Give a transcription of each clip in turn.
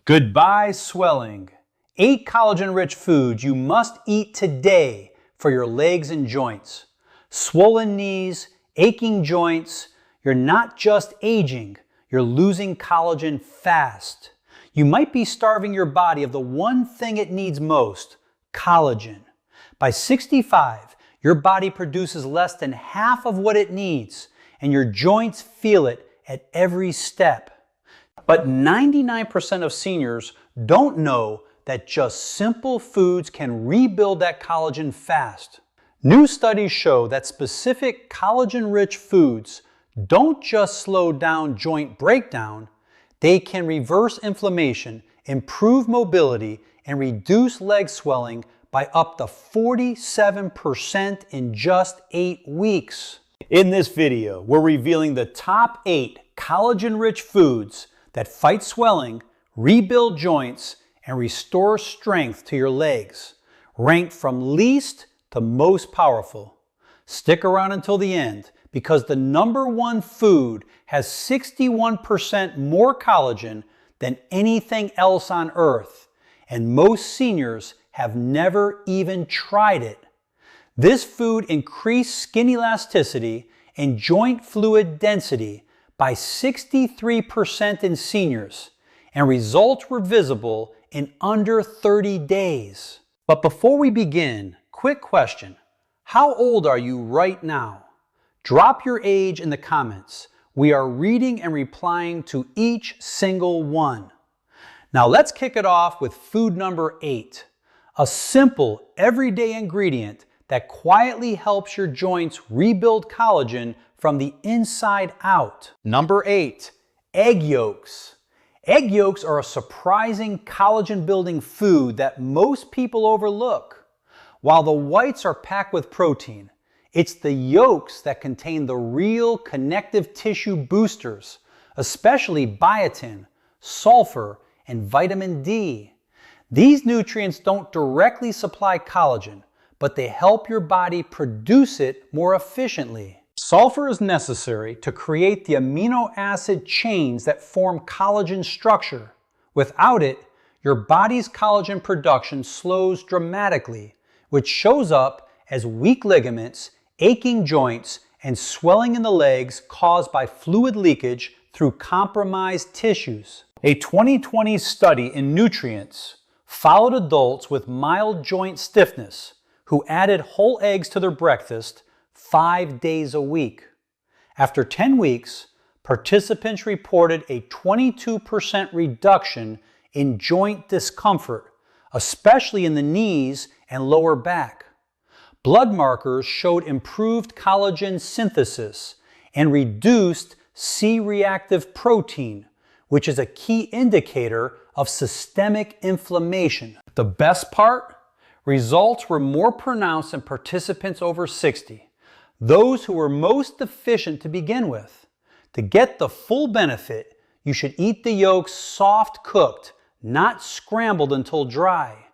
Goodbye swelling. 8 collagen-rich foods you must eat today for your legs and joints. Swollen knees, aching joints, you're not just aging, you're losing collagen fast. You might be starving your body of the one thing it needs most, collagen. By 65, your body produces less than half of what it needs, and your joints feel it at every step. But 99% of seniors don't know that just simple foods can rebuild that collagen fast. New studies show that specific collagen-rich foods don't just slow down joint breakdown, they can reverse inflammation, improve mobility, and reduce leg swelling by up to 47% in just 8 weeks. In this video, we're revealing the top 8 collagen-rich foods that fight swelling, rebuild joints, and restore strength to your legs, ranked from least to most powerful. Stick around until the end because the number 1 food has 61% more collagen than anything else on earth, and most seniors have never even tried it. This food increased skin elasticity and joint fluid density by 63% in seniors, and results were visible in under 30 days. But before we begin, quick question. How old are you right now? Drop your age in the comments. We are reading and replying to each single one. Now let's kick it off with food number 8. A simple, everyday ingredient that quietly helps your joints rebuild collagen from the inside out. Number 8, egg yolks. Egg yolks are a surprising collagen-building food that most people overlook. While the whites are packed with protein, it's the yolks that contain the real connective tissue boosters, especially biotin, sulfur, and vitamin D. These nutrients don't directly supply collagen, but they help your body produce it more efficiently. Sulfur is necessary to create the amino acid chains that form collagen structure. Without it, your body's collagen production slows dramatically, which shows up as weak ligaments, aching joints, and swelling in the legs caused by fluid leakage through compromised tissues. A 2020 study in nutrients followed adults with mild joint stiffness who added whole eggs to their breakfast 5 days a week. After 10 weeks, participants reported a 22% reduction in joint discomfort, especially in the knees and lower back. Blood markers showed improved collagen synthesis and reduced C-reactive protein, which is a key indicator of systemic inflammation. The best part? Results were more pronounced in participants over 60, those who were most deficient to begin with. To get the full benefit, you should eat the yolks soft cooked, not scrambled until dry.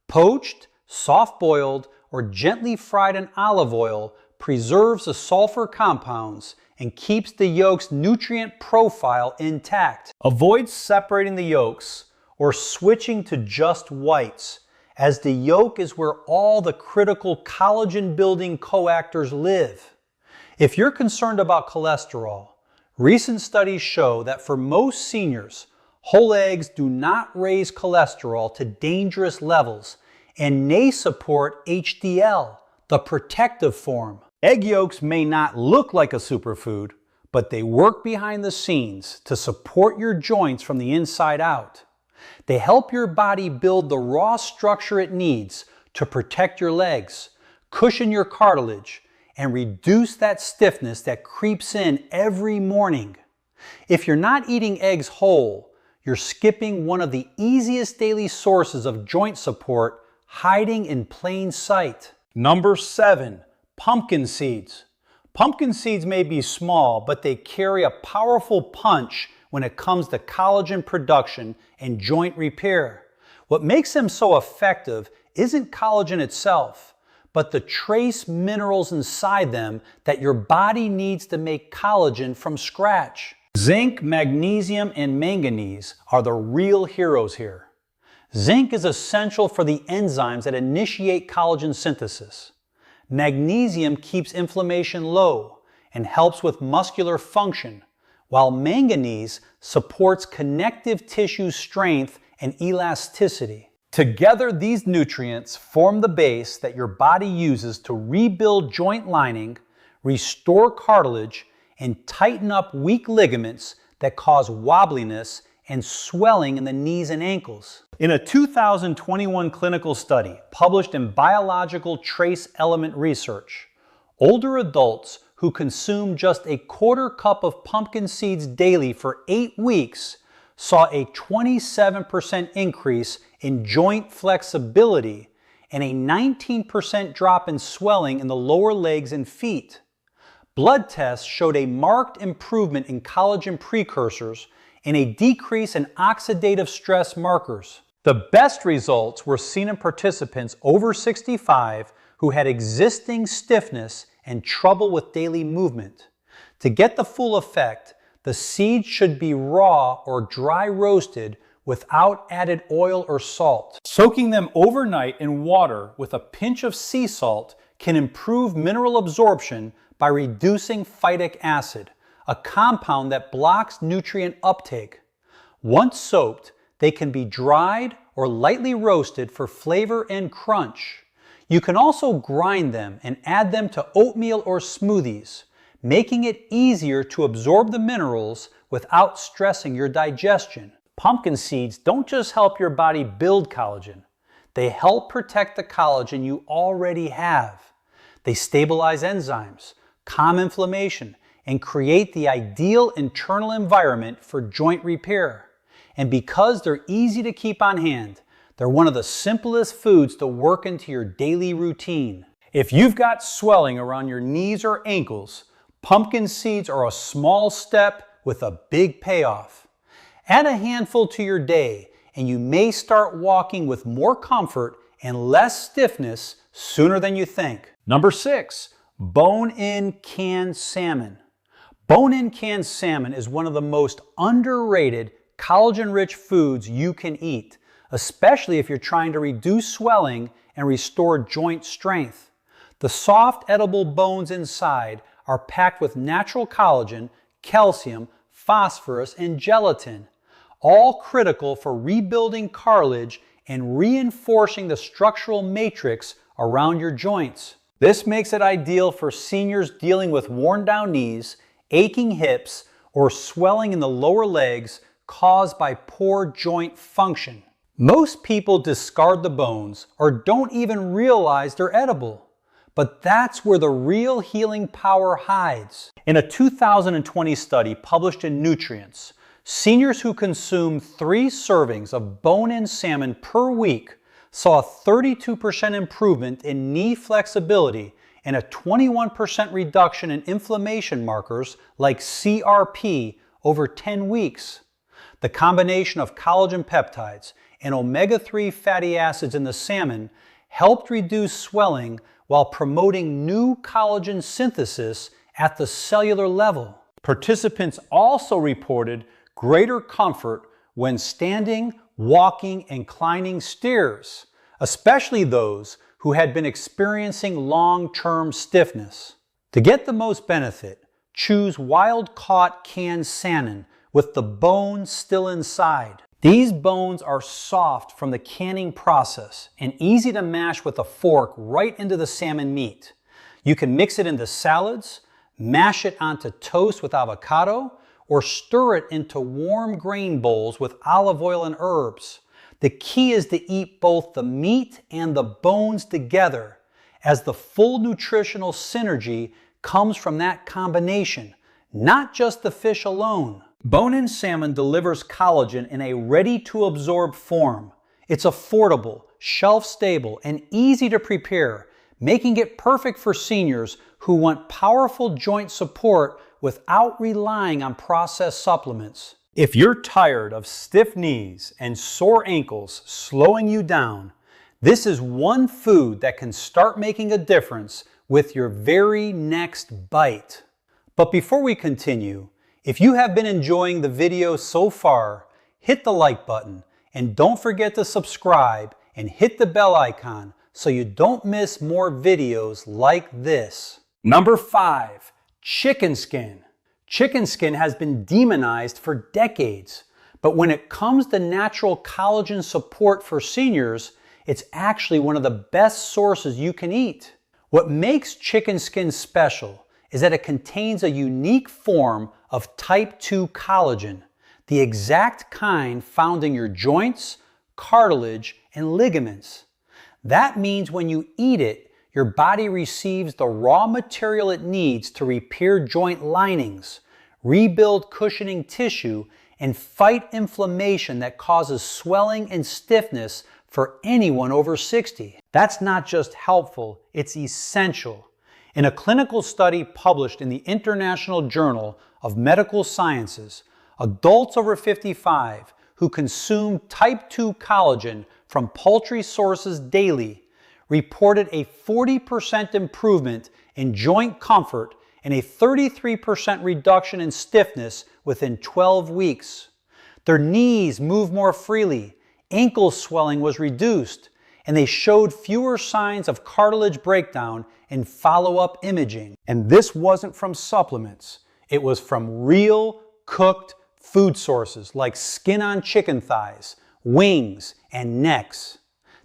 Poached, soft boiled, or gently fried in olive oil preserves the sulfur compounds and keeps the yolk's nutrient profile intact. Avoid separating the yolks or switching to just whites, as the yolk is where all the critical collagen-building coactors live. If you're concerned about cholesterol, recent studies show that for most seniors, whole eggs do not raise cholesterol to dangerous levels and may support HDL, the protective form. Egg yolks may not look like a superfood, but they work behind the scenes to support your joints from the inside out. They help your body build the raw structure it needs to protect your legs, cushion your cartilage, and reduce that stiffness that creeps in every morning. If you're not eating eggs whole, you're skipping one of the easiest daily sources of joint support hiding in plain sight. Number 7, pumpkin seeds. Pumpkin seeds may be small, but they carry a powerful punch when it comes to collagen production and joint repair. What makes them so effective isn't collagen itself, but the trace minerals inside them that your body needs to make collagen from scratch. Zinc, magnesium, and manganese are the real heroes here. Zinc is essential for the enzymes that initiate collagen synthesis. Magnesium keeps inflammation low and helps with muscular function, while manganese supports connective tissue strength and elasticity. Together, these nutrients form the base that your body uses to rebuild joint lining, restore cartilage, and tighten up weak ligaments that cause wobbliness and swelling in the knees and ankles. In a 2021 clinical study published in Biological Trace Element Research, older adults who consumed just a quarter cup of pumpkin seeds daily for 8 weeks saw a 27% increase in joint flexibility and a 19% drop in swelling in the lower legs and feet. Blood tests showed a marked improvement in collagen precursors and a decrease in oxidative stress markers. The best results were seen in participants over 65 who had existing stiffness and trouble with daily movement. To get the full effect, the seeds should be raw or dry roasted without added oil or salt. Soaking them overnight in water with a pinch of sea salt can improve mineral absorption by reducing phytic acid, a compound that blocks nutrient uptake. Once soaked, they can be dried or lightly roasted for flavor and crunch. You can also grind them and add them to oatmeal or smoothies, making it easier to absorb the minerals without stressing your digestion. Pumpkin seeds don't just help your body build collagen, they help protect the collagen you already have. They stabilize enzymes, calm inflammation, and create the ideal internal environment for joint repair. And because they're easy to keep on hand, they're one of the simplest foods to work into your daily routine. If you've got swelling around your knees or ankles, pumpkin seeds are a small step with a big payoff. Add a handful to your day, and you may start walking with more comfort and less stiffness sooner than you think. Number 6, bone-in canned salmon. Bone-in canned salmon is one of the most underrated collagen-rich foods you can eat, especially if you're trying to reduce swelling and restore joint strength. The soft, edible bones inside are packed with natural collagen, calcium, phosphorus, and gelatin, all critical for rebuilding cartilage and reinforcing the structural matrix around your joints. This makes it ideal for seniors dealing with worn-down knees, aching hips, or swelling in the lower legs caused by poor joint function. Most people discard the bones or don't even realize they're edible, but that's where the real healing power hides. In a 2020 study published in Nutrients, seniors who consumed 3 servings of bone-in salmon per week saw a 32% improvement in knee flexibility and a 21% reduction in inflammation markers like CRP over 10 weeks. The combination of collagen peptides and omega-3 fatty acids in the salmon helped reduce swelling while promoting new collagen synthesis at the cellular level. Participants also reported greater comfort when standing, walking, and climbing stairs, especially those who had been experiencing long-term stiffness. To get the most benefit, choose wild-caught canned salmon with the bones still inside. These bones are soft from the canning process and easy to mash with a fork right into the salmon meat. You can mix it into salads, mash it onto toast with avocado, or stir it into warm grain bowls with olive oil and herbs. The key is to eat both the meat and the bones together, as the full nutritional synergy comes from that combination, not just the fish alone. Bone-in salmon delivers collagen in a ready-to-absorb form. It's affordable, shelf-stable, and easy to prepare, making it perfect for seniors who want powerful joint support without relying on processed supplements. If you're tired of stiff knees and sore ankles slowing you down, this is one food that can start making a difference with your very next bite. But before we continue, If you have been enjoying the video so far, hit the like button and don't forget to subscribe and hit the bell icon so you don't miss more videos like this. Number 5, chicken skin. Chicken skin has been demonized for decades, but when it comes to natural collagen support for seniors, it's actually one of the best sources you can eat. What makes chicken skin special is that it contains a unique form of type 2 collagen, the exact kind found in your joints, cartilage, and ligaments. That means when you eat it, your body receives the raw material it needs to repair joint linings, rebuild cushioning tissue, and fight inflammation that causes swelling and stiffness for anyone over 60. That's not just helpful, it's essential. In a clinical study published in the International Journal of Medical Sciences, adults over 55 who consumed type 2 collagen from poultry sources daily reported a 40% improvement in joint comfort and a 33% reduction in stiffness within 12 weeks. Their knees moved more freely, ankle swelling was reduced, and they showed fewer signs of cartilage breakdown in follow-up imaging. And this wasn't from supplements. It was from real cooked food sources like skin on chicken thighs, wings, and necks.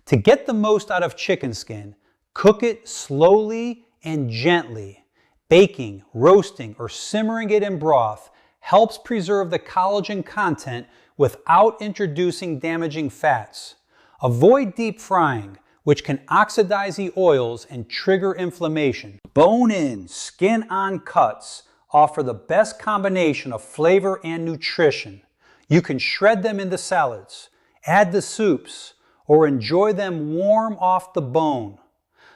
To get the most out of chicken skin, cook it slowly and gently. Baking, roasting, or simmering it in broth helps preserve the collagen content without introducing damaging fats. Avoid deep frying, which can oxidize the oils and trigger inflammation. Bone-in, skin-on cuts offer the best combination of flavor and nutrition. You can shred them into salads, add to soups, or enjoy them warm off the bone.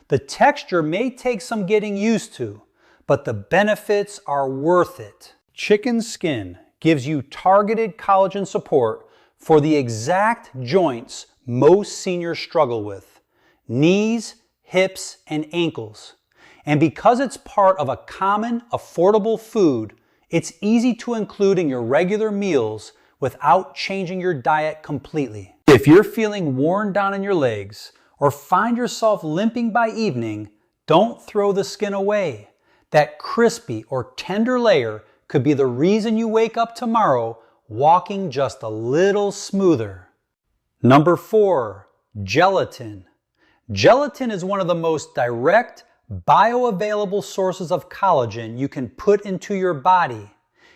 The texture may take some getting used to, but the benefits are worth it. Chicken skin gives you targeted collagen support for the exact joints most seniors struggle with: knees, hips, and ankles. And because it's part of a common, affordable food, it's easy to include in your regular meals without changing your diet completely. If you're feeling worn down in your legs or find yourself limping by evening, don't throw the skin away. That crispy or tender layer could be the reason you wake up tomorrow walking just a little smoother. Number 4, gelatin. Gelatin is one of the most direct, bioavailable sources of collagen you can put into your body.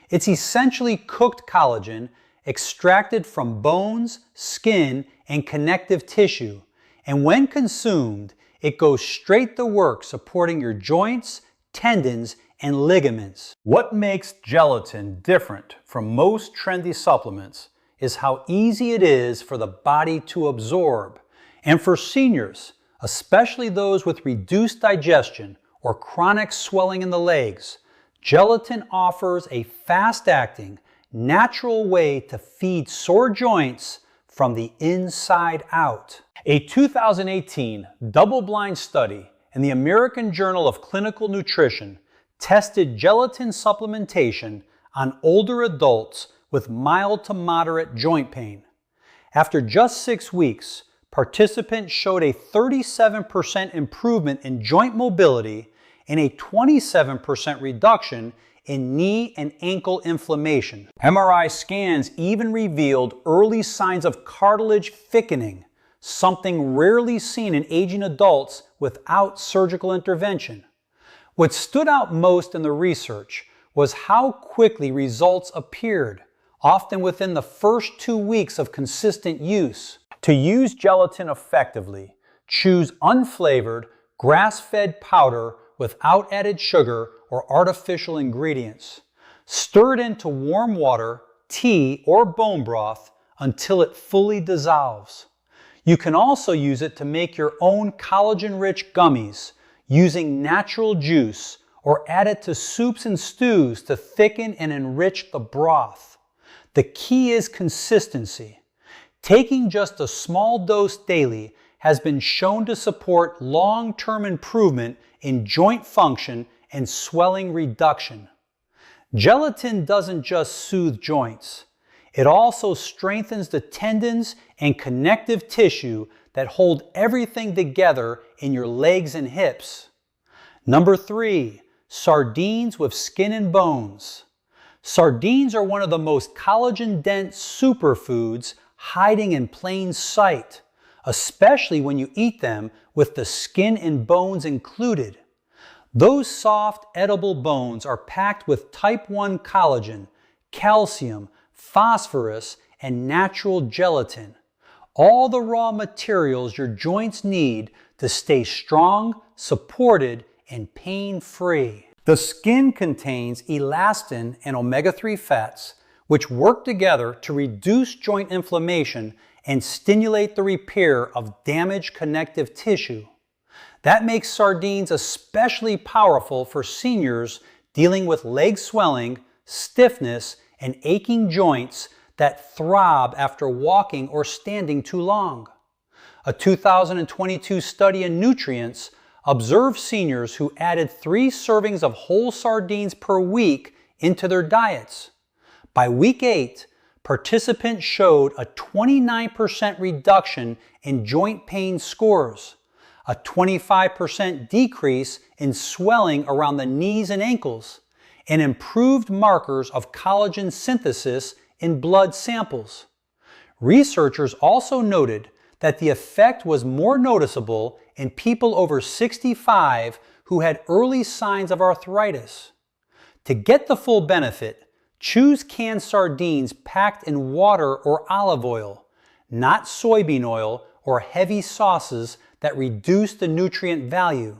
It's essentially cooked collagen extracted from bones, skin, and connective tissue. And when consumed, it goes straight to work supporting your joints, tendons, and ligaments. What makes gelatin different from most trendy supplements is how easy it is for the body to absorb. And for seniors, especially those with reduced digestion or chronic swelling in the legs, gelatin offers a fast-acting, natural way to feed sore joints from the inside out. A 2018 double-blind study in the American Journal of Clinical Nutrition tested gelatin supplementation on older adults with mild to moderate joint pain. After just 6 weeks, participants showed a 37% improvement in joint mobility and a 27% reduction in knee and ankle inflammation. MRI scans even revealed early signs of cartilage thickening, something rarely seen in aging adults without surgical intervention. What stood out most in the research was how quickly results appeared, often within the first 2 weeks of consistent use. To use gelatin effectively, choose unflavored, grass-fed powder without added sugar or artificial ingredients. Stir it into warm water, tea, or bone broth until it fully dissolves. You can also use it to make your own collagen-rich gummies using natural juice, or add it to soups and stews to thicken and enrich the broth. The key is consistency. Taking just a small dose daily has been shown to support long-term improvement in joint function and swelling reduction. Gelatin doesn't just soothe joints. It also strengthens the tendons and connective tissue that hold everything together in your legs and hips. Number 3, sardines with skin and bones. Sardines are one of the most collagen-dense superfoods hiding in plain sight, especially when you eat them with the skin and bones included. Those soft, edible bones are packed with type 1 collagen, calcium, phosphorus, and natural gelatin, all the raw materials your joints need to stay strong, supported, and pain-free. The skin contains elastin and omega-3 fats, which work together to reduce joint inflammation and stimulate the repair of damaged connective tissue. That makes sardines especially powerful for seniors dealing with leg swelling, stiffness, and aching joints that throb after walking or standing too long. A 2022 study in Nutrients observed seniors who added 3 servings of whole sardines per week into their diets. By week 8, participants showed a 29% reduction in joint pain scores, a 25% decrease in swelling around the knees and ankles, and improved markers of collagen synthesis in blood samples. Researchers also noted that the effect was more noticeable in people over 65 who had early signs of arthritis. To get the full benefit, choose canned sardines packed in water or olive oil, not soybean oil or heavy sauces that reduce the nutrient value.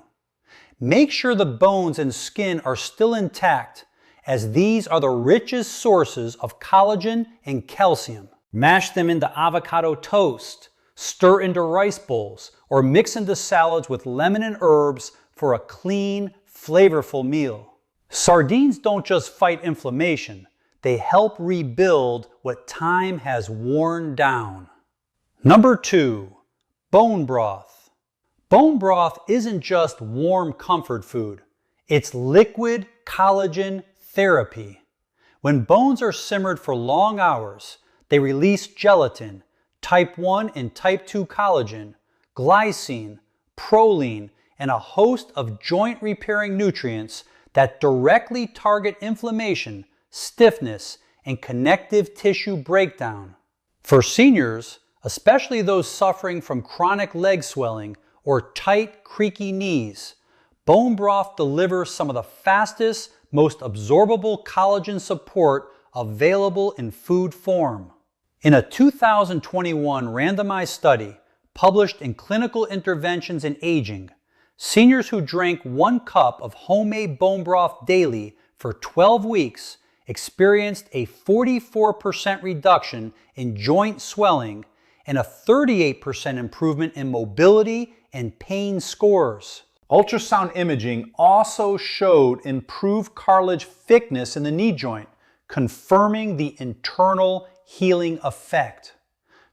Make sure the bones and skin are still intact, as these are the richest sources of collagen and calcium. Mash them into avocado toast, stir into rice bowls, or mix into salads with lemon and herbs for a clean, flavorful meal. Sardines don't just fight inflammation, they help rebuild what time has worn down. Number 2, bone broth. Bone broth isn't just warm comfort food, it's liquid collagen therapy. When bones are simmered for long hours, they release gelatin, type 1 and type 2 collagen, glycine, proline, and a host of joint repairing nutrients that directly target inflammation, stiffness, and connective tissue breakdown. For seniors, especially those suffering from chronic leg swelling or tight, creaky knees, bone broth delivers some of the fastest, most absorbable collagen support available in food form. In a 2021 randomized study published in Clinical Interventions in Aging, seniors who drank 1 cup of homemade bone broth daily for 12 weeks experienced a 44% reduction in joint swelling and a 38% improvement in mobility and pain scores. Ultrasound imaging also showed improved cartilage thickness in the knee joint, confirming the internal healing effect.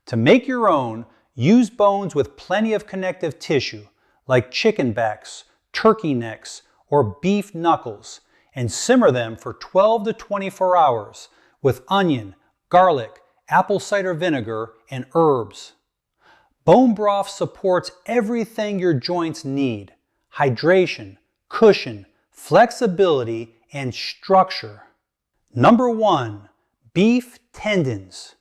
To make your own, use bones with plenty of connective tissue, like chicken backs, turkey necks, or beef knuckles, and simmer them for 12 to 24 hours with onion, garlic, apple cider vinegar, and herbs. Bone broth supports everything your joints need: hydration, cushion, flexibility, and structure. Number 1, beef tendons.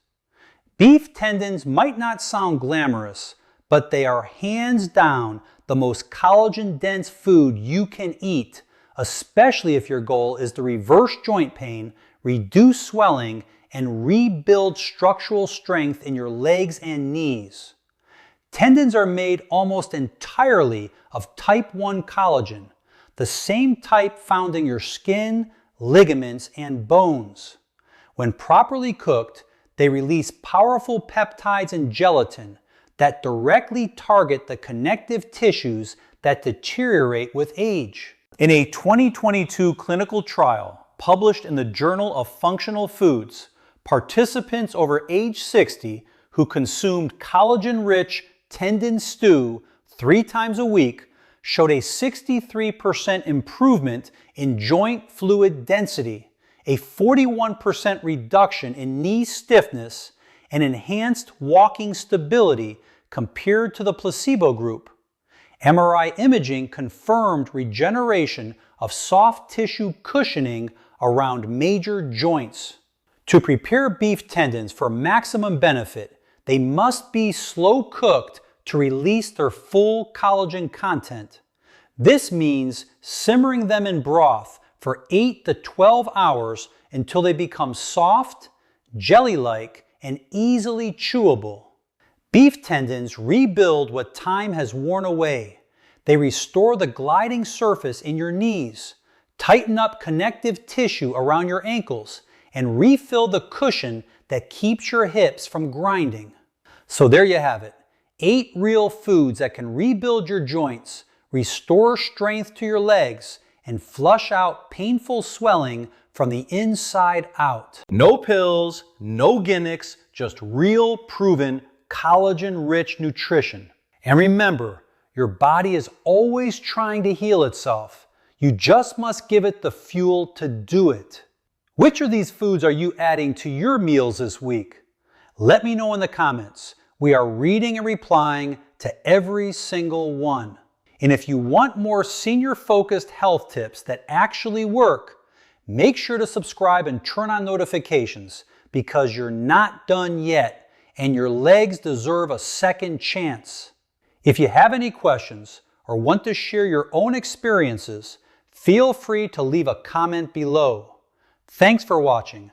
Beef tendons might not sound glamorous, but they are hands down the most collagen-dense food you can eat, especially if your goal is to reverse joint pain, reduce swelling, and rebuild structural strength in your legs and knees. Tendons are made almost entirely of type 1 collagen, the same type found in your skin, ligaments, and bones. When properly cooked, they release powerful peptides and gelatin that directly target the connective tissues that deteriorate with age. In a 2022 clinical trial published in the Journal of Functional Foods, participants over age 60 who consumed collagen-rich tendon stew 3 times a week showed a 63% improvement in joint fluid density, a 41% reduction in knee stiffness, and enhanced walking stability compared to the placebo group. MRI imaging confirmed regeneration of soft tissue cushioning around major joints. To prepare beef tendons for maximum benefit, they must be slow cooked to release their full collagen content. This means simmering them in broth for 8 to 12 hours until they become soft, jelly-like, and easily chewable. Beef tendons rebuild what time has worn away. They restore the gliding surface in your knees, tighten up connective tissue around your ankles, and refill the cushion that keeps your hips from grinding. So there you have it. 8 real foods that can rebuild your joints, restore strength to your legs, and flush out painful swelling from the inside out. No pills, no gimmicks, just real proven collagen-rich nutrition. And remember, your body is always trying to heal itself. You just must give it the fuel to do it. Which of these foods are you adding to your meals this week? Let me know in the comments. We are reading and replying to every single one. And if you want more senior-focused health tips that actually work, make sure to subscribe and turn on notifications because you're not done yet and your legs deserve a second chance. If you have any questions or want to share your own experiences, feel free to leave a comment below. Thanks for watching.